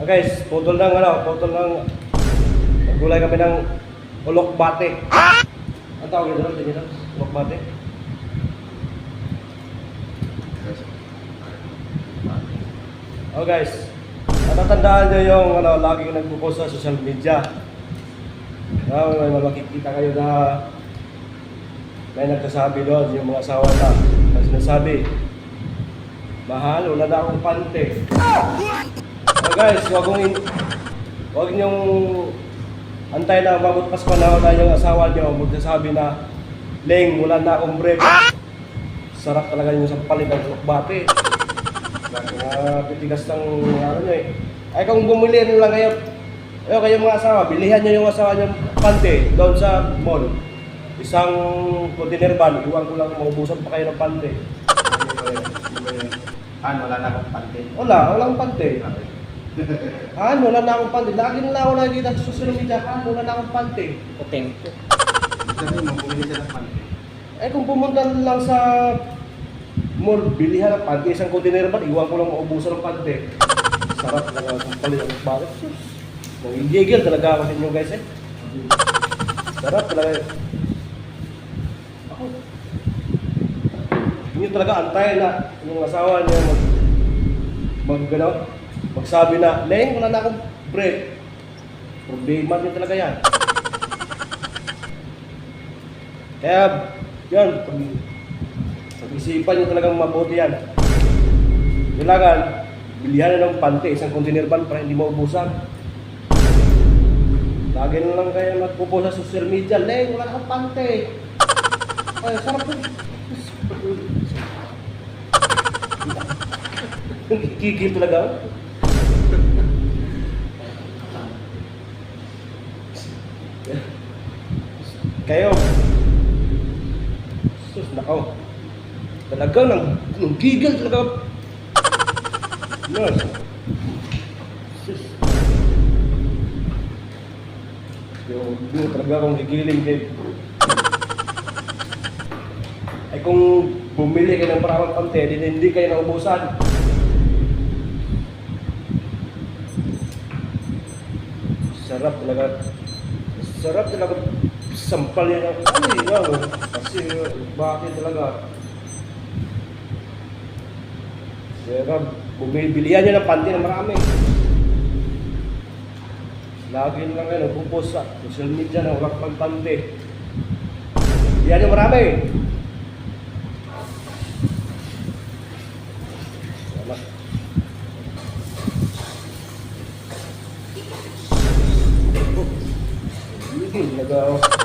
Guys, putol ng naggulay kami ng ulok bate. Ang tawag nito doon? Ulok bate. Oh guys, natatandaan nyo yung lagi ko nagpo-post sa social media. May makikita kayo na may nagsasabi doon yung mga asawa na sinasabi, mahal, wala na akong pante. So guys, huwag niyong antay na umabot pa sa panahon na yung asawa niyo magsasabi na, Leng, wala na akong break. Sarap talaga yung sa palit ng bate. Pitigas ng ano nyo eh. Ay kung bumili lang kayo, kayo mga asawa, bilihan nyo yung asawa nyo pante doon sa mall. Isang container van, iwan ko lang maubusan pa kayo ng pante. Wala na akong pante. Walang pante. Wala na akong pante. Lagi na lang ako nakikita sa social media, wala na akong pante. Puting. Sabi mo, bumili siya ng pante. Kung pumunta lang sa mall, bilihan ng pante, isang container van, iwan ko lang maubusan ng pante. Sarap talaga kung palit ang bakit. Nangigigil talaga ako sa inyo guys eh. Sarap talaga. Ako. Hindi talaga antay na yung asawa niya magsabi na, Leng, wala na akong break. Problema din talaga yan. Kaya, yan, pag-isipan nyo talagang mabuti yan. Kailangan, bilihan na ng pante, isang container van para hindi maubusan. Lagi na lang kayo nagpupo sa social media, Leng, wala kang pante. Ay, sarap po. Kikil talaga. Kayo, sus, nakaw. Talaga, nang gigil talaga. Yes. Sus. Yung talaga akong gigiling din. Ay kung bumili kayo ng maraming pante, hindi kayo naubusan. Sarap talaga. Sarap talaga. Sampal yan ang kasi bakit talaga. Kaya bumibilihan nyo ng pante na marami. Lagi lang kayo nagpupost sa social media na walang pante. Bilihan nyo marami. Salamat.